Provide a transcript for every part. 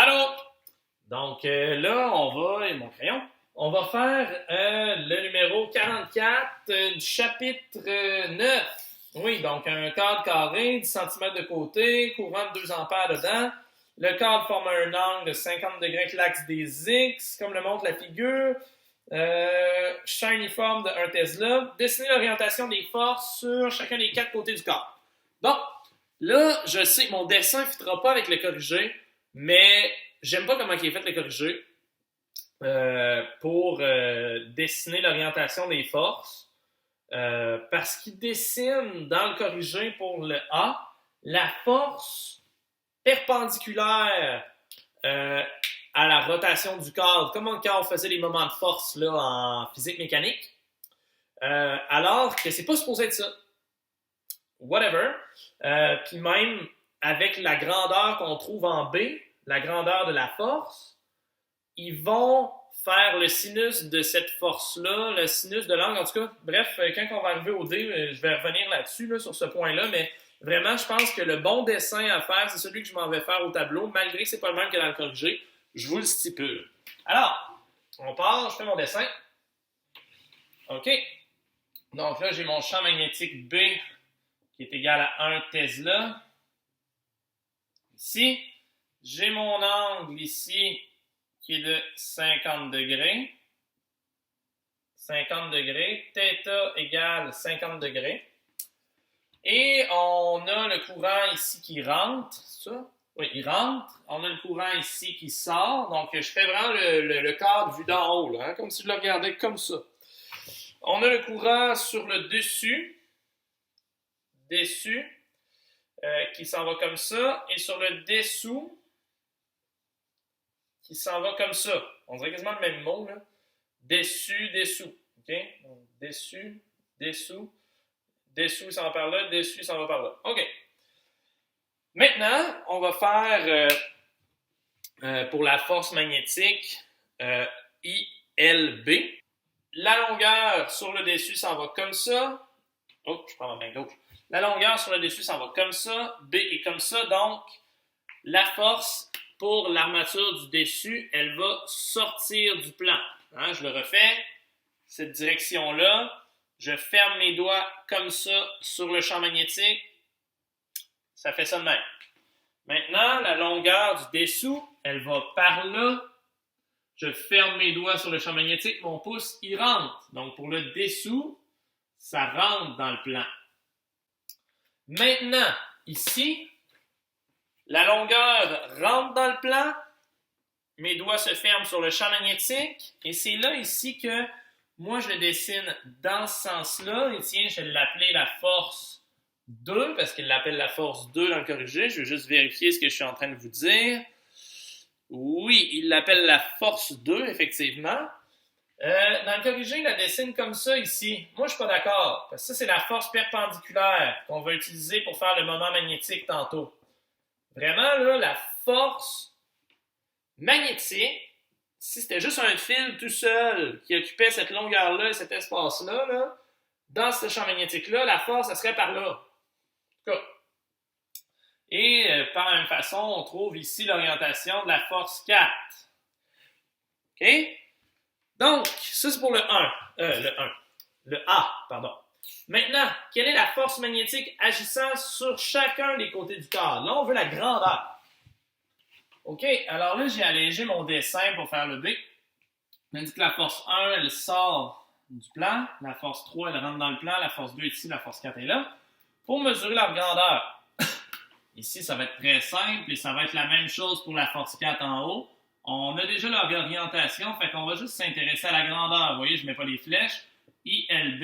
Allô? Donc là, et mon crayon, on va faire le numéro 44 du chapitre 9. Oui, donc un cadre carré, 10 cm de côté, courant de 2 ampères dedans. Le cadre forme un angle de 50 degrés avec l'axe des X, comme le montre la figure. Champ uniforme de 1 Tesla. Dessiner l'orientation des forces sur chacun des 4 côtés du cadre. Donc, là, je sais que mon dessin ne fitera pas avec le corrigé, mais j'aime pas comment il est fait le corrigé pour dessiner l'orientation des forces. Parce qu'il dessine dans le corrigé pour le A la force perpendiculaire à la rotation du cadre, comme quand on faisait les moments de force là, en physique mécanique, alors que c'est pas supposé être ça. Whatever. Puis même avec la grandeur qu'on trouve en B, la grandeur de la force, ils vont faire le sinus de cette force-là, le sinus de l'angle, en tout cas. Bref, quand on va arriver au D, je vais revenir là-dessus, là, sur ce point-là, mais vraiment, je pense que le bon dessin à faire, c'est celui que je m'en vais faire au tableau, malgré que c'est pas le même que dans le corrigé. Je vous le stipule. Alors, on part, je fais mon dessin. OK. Donc là, j'ai mon champ magnétique B qui est égal à 1 Tesla. Ici, j'ai mon angle ici qui est de 50 degrés. 50 degrés. Θ égale 50 degrés. Et on a le courant ici qui rentre. C'est ça? Oui, il rentre. On a le courant ici qui sort. Donc, je fais vraiment le cadre vu d'en haut, là, hein, comme si je le regardais comme ça. On a le courant sur le dessus. Qui s'en va comme ça. Et sur le dessous, qui s'en va comme ça. On dirait quasiment le même mot, là. Dessous. OK? Donc, dessous, il s'en va par là, dessus, il s'en va par là. OK. Maintenant, on va faire pour la force magnétique ILB. La longueur sur le dessus s'en va comme ça. Oh, je prends ma main gauche. La longueur sur le dessus s'en va comme ça. B est comme ça. Donc, la force pour l'armature du dessus, elle va sortir du plan. Hein, je le refais. Cette direction-là. Je ferme mes doigts comme ça sur le champ magnétique. Ça fait ça de même. Maintenant, la longueur du dessous, elle va par là. Je ferme mes doigts sur le champ magnétique. Mon pouce, il rentre. Donc, pour le dessous, ça rentre dans le plan. Maintenant, ici, la longueur rentre dans le plan. Mes doigts se ferment sur le champ magnétique. Et c'est là, ici, que moi, je le dessine dans ce sens-là. Et tiens, je vais l'appeler la force 2, parce qu'il l'appelle la force 2 dans le corrigé. Je vais juste vérifier ce que je suis en train de vous dire. Oui, il l'appelle la force 2, effectivement. Dans le corrigé, il la dessine comme ça ici. Moi, je suis pas d'accord. Parce que ça, c'est la force perpendiculaire qu'on va utiliser pour faire le moment magnétique tantôt. Vraiment, là, la force magnétique, si c'était juste un fil tout seul qui occupait cette longueur-là et cet espace-là, là, dans ce champ magnétique-là, la force, ça serait par là. En tout cas. Et par la même façon, on trouve ici l'orientation de la force 4. OK? Donc, ça c'est pour le A, pardon. Maintenant, quelle est la force magnétique agissant sur chacun des côtés du cadre? Là, on veut la grandeur. OK, alors là, j'ai allégé mon dessin pour faire le B. On a dit que la force 1, elle sort du plan. La force 3, elle rentre dans le plan. La force 2 est ici, la force 4 est là. Pour mesurer leur grandeur. Ici, ça va être très simple et ça va être la même chose pour la force 4 en haut. On a déjà leur orientation, fait qu'on va juste s'intéresser à la grandeur. Vous voyez, je ne mets pas les flèches. ILB,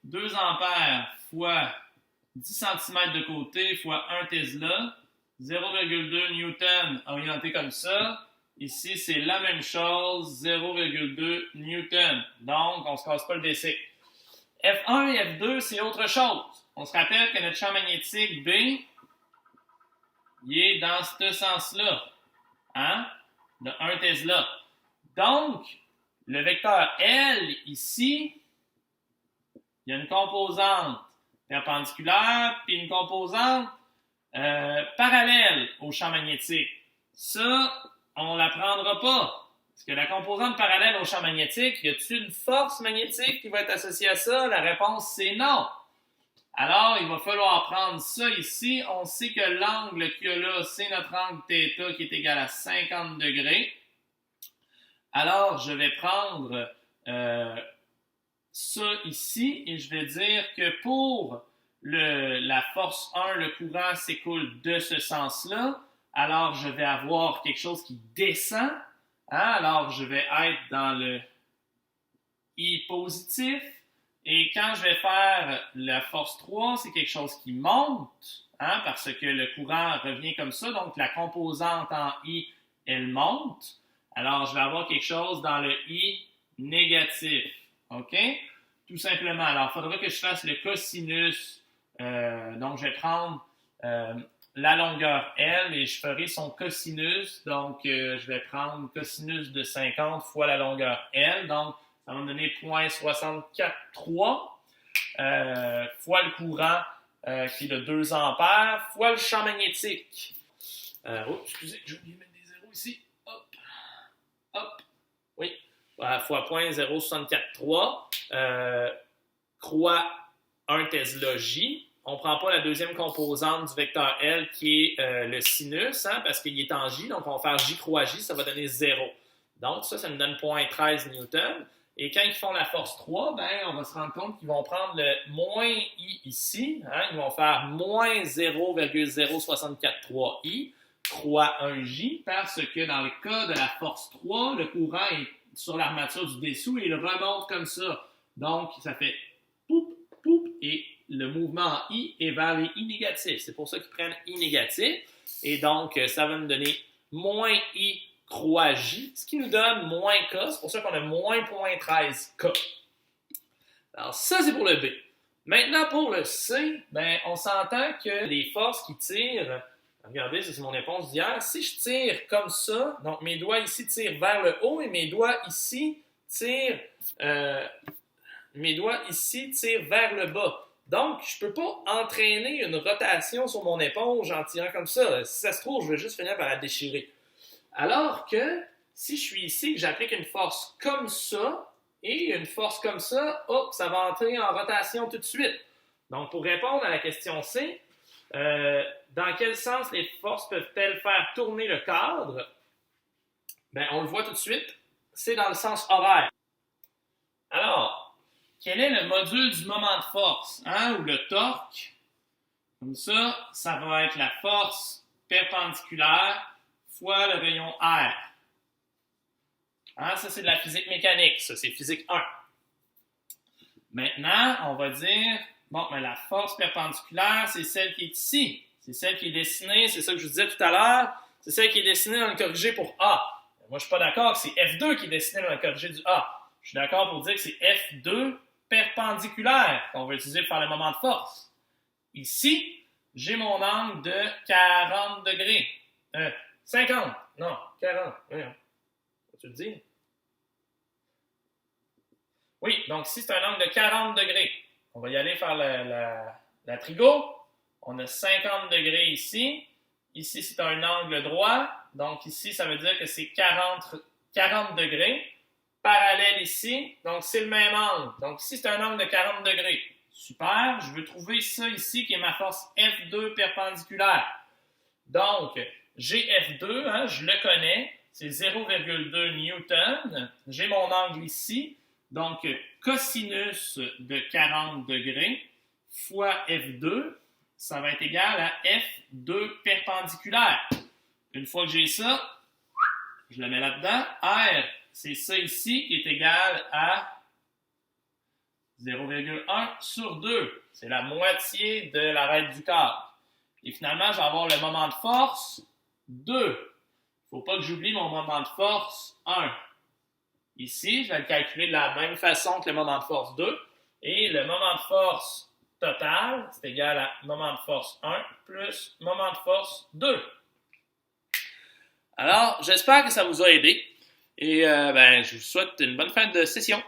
2 ampères fois 10 cm de côté fois 1 Tesla, 0,2 Newton orienté comme ça. Ici, c'est la même chose, 0,2 Newton. Donc, on ne se casse pas le DC. F1 et F2, c'est autre chose. On se rappelle que notre champ magnétique B, il est dans ce sens-là. Hein? De 1 Tesla. Donc, le vecteur L, ici, il y a une composante perpendiculaire puis une composante parallèle au champ magnétique. Ça, on ne la prendra pas. Parce que la composante parallèle au champ magnétique, y a-t-il une force magnétique qui va être associée à ça? La réponse, c'est non. Alors, il va falloir prendre ça ici. On sait que l'angle qu'il y a là, c'est notre angle θ qui est égal à 50 degrés. Alors, je vais prendre ça ici et je vais dire que pour la force 1, le courant s'écoule de ce sens-là. Alors, je vais avoir quelque chose qui descend. Hein? Alors, je vais être dans le I positif. Et quand je vais faire la force 3, c'est quelque chose qui monte, hein, parce que le courant revient comme ça. Donc, la composante en I, elle monte. Alors, je vais avoir quelque chose dans le I négatif. OK? Tout simplement. Alors, il faudra que je fasse le cosinus. Donc, je vais prendre la longueur L et je ferai son cosinus. Donc, je vais prendre cosinus de 50 fois la longueur L. Donc, ça va me donner 0,643 fois le courant qui est de 2 ampères fois le champ magnétique. Excusez, j'ai oublié de mettre des zéros ici. Hop, hop, oui, fois 0,0643 croix 1 Tesla J. On ne prend pas la deuxième composante du vecteur L qui est le sinus, hein, parce qu'il est en J, donc on va faire J croix J, ça va donner 0. Donc ça me donne 0,13 newton. Et quand ils font la force 3, ben, on va se rendre compte qu'ils vont prendre le moins I ici. Hein, ils vont faire moins 0,0643 I, croix 1J, parce que dans le cas de la force 3, le courant est sur l'armature du dessous et il remonte comme ça. Donc, ça fait poup, poup, et le mouvement en I est vers les I négatifs. C'est pour ça qu'ils prennent I négatif. Et donc, ça va nous donner moins I croix J, ce qui nous donne moins K. C'est pour ça qu'on a moins 0,13 K. Alors, ça, c'est pour le B. Maintenant, pour le C, ben, on s'entend que les forces qui tirent, regardez, ça c'est mon éponge d'hier, si je tire comme ça, donc mes doigts ici tirent vers le haut et mes doigts ici tirent vers le bas. Donc, je ne peux pas entraîner une rotation sur mon éponge en tirant comme ça. Si ça se trouve, je vais juste finir par la déchirer. Alors que si je suis ici, que j'applique une force comme ça et une force comme ça, hop, ça va entrer en rotation tout de suite. Donc, pour répondre à la question C, dans quel sens les forces peuvent-elles faire tourner le cadre? Ben, on le voit tout de suite, c'est dans le sens horaire. Alors, quel est le module du moment de force, hein, ou le torque? Comme ça, ça va être la force perpendiculaire fois le rayon R. Hein, ça, c'est de la physique mécanique. Ça, c'est physique 1. Maintenant, on va dire, bon, mais la force perpendiculaire, c'est celle qui est ici. C'est celle qui est dessinée, c'est ça que je vous disais tout à l'heure, c'est celle qui est dessinée dans le corrigé pour A. Moi, je ne suis pas d'accord que c'est F2 qui est dessiné dans le corrigé du A. Je suis d'accord pour dire que c'est F2 perpendiculaire qu'on va utiliser pour faire le moment de force. Ici, j'ai mon angle de 40 degrés. 50, non, 40. Voyons. Vas-tu le dire? Oui, donc ici, c'est un angle de 40 degrés. On va y aller faire la trigo. On a 50 degrés ici. Ici, c'est un angle droit. Donc ici, ça veut dire que c'est 40 degrés. Parallèle ici. Donc, c'est le même angle. Donc ici, c'est un angle de 40 degrés. Super. Je veux trouver ça ici qui est ma force F2 perpendiculaire. Donc, j'ai F2, hein, je le connais, c'est 0,2 newton. J'ai mon angle ici, donc cosinus de 40 degrés fois F2, ça va être égal à F2 perpendiculaire. Une fois que j'ai ça, je le mets là-dedans. R, c'est ça ici qui est égal à 0,1 sur 2. C'est la moitié de l'arête du cadre. Et finalement, je vais avoir le moment de force 2. Il ne faut pas que j'oublie mon moment de force 1. Ici, je vais le calculer de la même façon que le moment de force 2. Et le moment de force total, c'est égal à moment de force 1 plus moment de force 2. Alors, j'espère que ça vous a aidé. Et je vous souhaite une bonne fin de session.